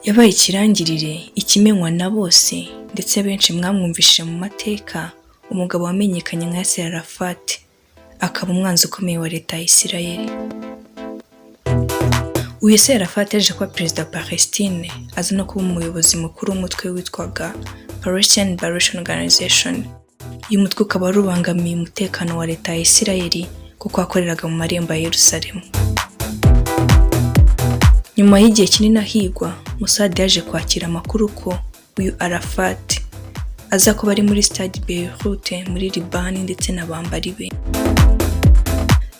Yabaye ikirangirire, ikimenywa na bose ndetse benshi mwamwumvishije mu mateka, umugabo wamenyekanye nka Yasser Arafat, akaba umwanzi ukomeye wa leta ya Isirayeli. Yasser Arafat yaje kuba perezida wa Palestine, aza no kuba umuyobozi mukuru w'umutwe witwaga Palestine Liberation Organization. Uyu mutwe ukaba wari ubangamiye umutekano wa leta ya Isirayeli kuko wakoreraga mu marembo ya Yerusalemu. Nyuma y'igihe kinini ahigwa, Mossad yaje kwakira amakuru ko uyu Arafat aza kuba ari muri stade Beirut muri Libani ndetse n'abambari be.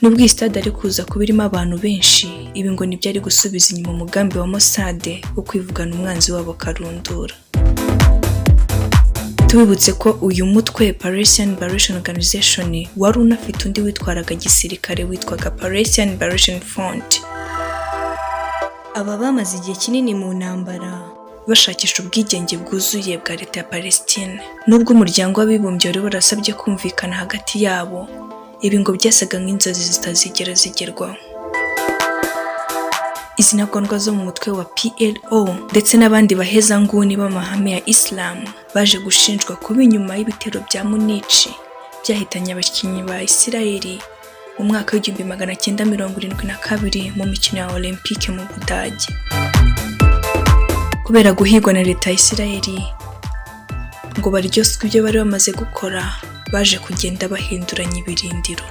Nubwo iyi stade ari kuza kuba irimo abantu benshi, ibi ngo ntibyari gusubiza inyuma umugambi wa Mossad wo kwivugana umwanzi wabo karundura. Tubibutse ko uyu mutwe Palestine Liberation Organization wari unafite undi witwaraga gisirikare witwaga Palestine Liberation Front. Aba bamaze igihe kinini mu ntambara bashakisha ubwigenge bwuzuye bwa leta ya Palestine. Nubwo umuryango w'abibumbye wari warasabye kumvikana hagati yabo, ibi ngo byasaga nk'inzozi zitazigera zigerwaho. Izi ntagondwa zo mu mutwe wa PLO ndetse n'abandi bahezanguni b'amahame ya Islam baje gushinjwa kuba inyuma y'ibitero bya Munich byahitanye abakinnyi ba Isirayeli mu mwaka w'1972 mu mikino ya Olympique mu Budage. Kubera guhigwa na leta ya Isirayeli ngo baryoswe ibyo bari bamaze gukora, baje kugenda bahinduranya ibirindiro.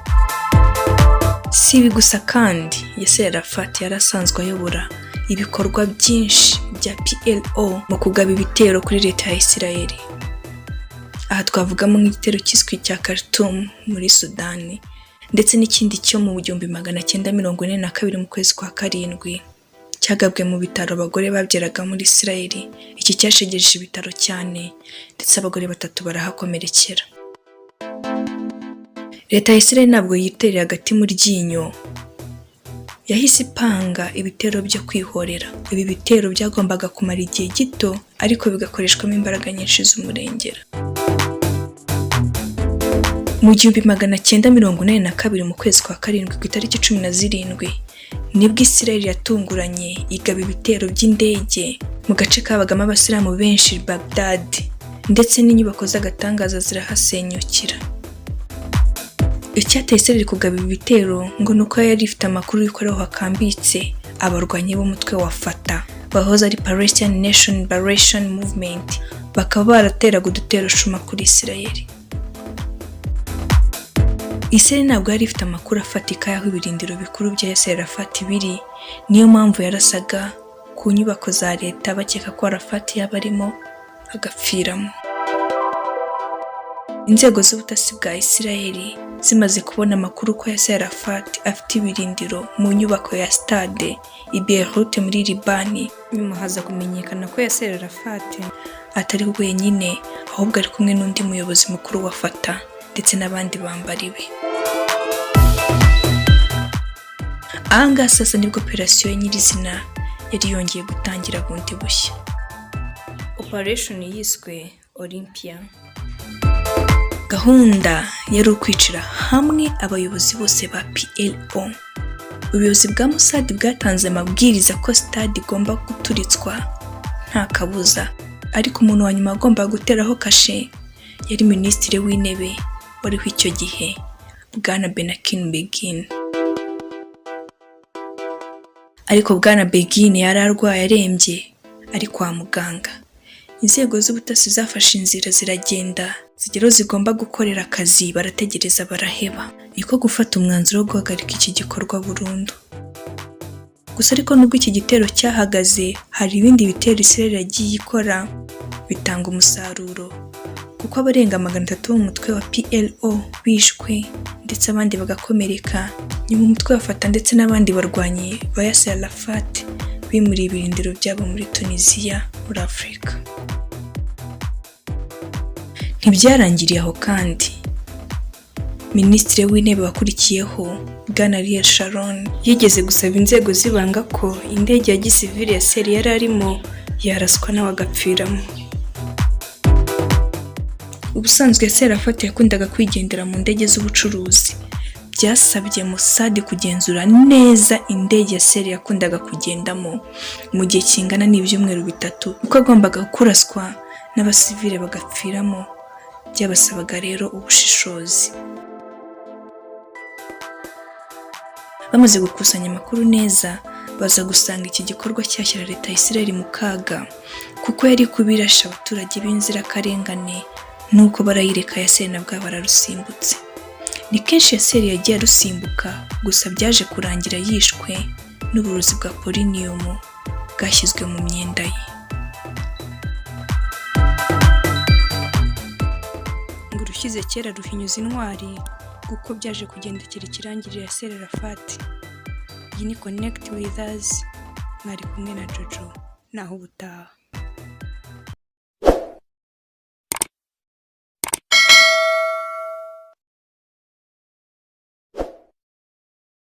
Si ibi gusa kandi, Yasser Arafat yarasanzwe ayobora ibikorwa byinshi bya PLO mu kugaba ibitero kuri leta ya Isirayeli. Aha twavugamo nk'igitero cyiswe cya Khartoum muri Sudani, ndetse n'ikindi cyo mu 1942 mu kwezi kwa karindwi cyagabwe mu bitaro abagore babyeraga muri Isirayeli. Iki cyashegeje ibitaro cyane ndetse abagore 3 barahakomerekera. Leta ya Isirayeli ntabwo yitereye hagati mu ryinyo, yahise ipanga ibitero byo kwihorera. Ibi bitero byagombaga kumara igihe gito ariko bigakoreshwamo imbaraga nyinshi z'umurengera. Mu 1982 mu kwezi kwa karindwi ku itariki 17 nibwo Isirayeli yatunguranye igaba ibitero by'indege mu gace kabagamo abasilamu benshi Baghdad, ndetse n'inyubako z'agatangaza zirahasenyukira. Icyateye Isirayeli kugaba ibi bitero ngo nuko yari ifite amakuru y'uko ariho hakambitse abarwanyi b'umutwe wa Fatah bahoze ari Palestine Nation Liberation Movement, bakaba barateraga udutero shuma kuri Isirayeli. Isirayeli ntabwo yari ifite amakuru afatika y'aho ibirindiro bikuru bya Yasser Arafat biri, niyo mpamvu yarasaga ku nyubako za leta bakeka ko Arafat yaba arimo agapfiramo. Inzego z'ubutasi bwa Isirayeli zimaze kubona amakuru ko Yasser Arafat afite ibirindiro mu nyubako ya stade i Beirut muri Libani, nyuma haza kumenyekana ko Yasser Arafat atari we wenyine, ahubwo ari kumwe n'undi muyobozi mukuru wa Fatah ndetse n'abandi bambari be. Ahangaha sasa nibwo operasiyo nyirizina yari yongeye gutangira bundi bushya. Operation yiswe Olympia. Gahunda yari ukwicira hamwe abayobozi bose ba PLO. Ubuyobozi bwa Mossad bwatanze amabwiriza ko stade igomba guturitswa nta kabuza, ariko umuntu wa nyuma agomba guteraho kashe yari minisitiri w'intebe wariho icyo gihe, Bwana Begin. Ariko Bwana Begin yari arwaye arembye ari kwa muganga. Inzego z'ubutasi zafashe inzira ziragenda zigero zigomba gukorera akazi, barategereza baraheba. Niko gufata umwanzuro wo guhagarika iki gikorwa burundu. Gusa ariko nubwo iki gitero cyahagaze, hari ibindi bitero Isirayeli yagiye ikora bitanga umusaruro, kuko abarenga 300 mu mutwe wa PLO bishwe ndetse abandi bagakomereka. Nyuma umutwe wafata ndetse n'abandi barwanyi ba Yasser Arafat bimuriye ibirindiro byabo muri Tunisia muri Afurika. Ntibyarangiye aho kandi. Minisitiri w'intebe wakurikiyeho, Bwana Ariel Sharon, yigeze gusaba inzego zibanga ko indege ya gisivili Yasser yari arimo yaraswa nawe agapfiramo. Ubusanzwe Yasser Arafat yakundaga kwigendera mu ndege z'ubucuruzi, byasabye Mossad kugenzura neza indege Yasser yakundaga kugendamo mu gihe kingana n'ibyumweru 3 kuko agombaga kuraswa n'abasivile bagapfiramo. Byabasabaga rero ubushishozi. Bamaze gukusanya amakuru neza, baza gusanga iki gikorwa cyashyira leta ya Israel mu kaga kuko yari kubirasha abaturage b'inzirakarengane, nuko barayireka Yasser nabwo bararusimbutse. Ni kenshi Yasser yagiye arusimbuka, gusa byaje kurangira yishwe n'uburozi bwa polonium bwashyizwe mu myenda ye. Ngo urushyize kera ruhinyuza intwari, kuko byaje kugendekera ikirangirire Yasser Arafat. Iyi ni Connect with us, mwari kumwe na Jojo, naho ubutaha.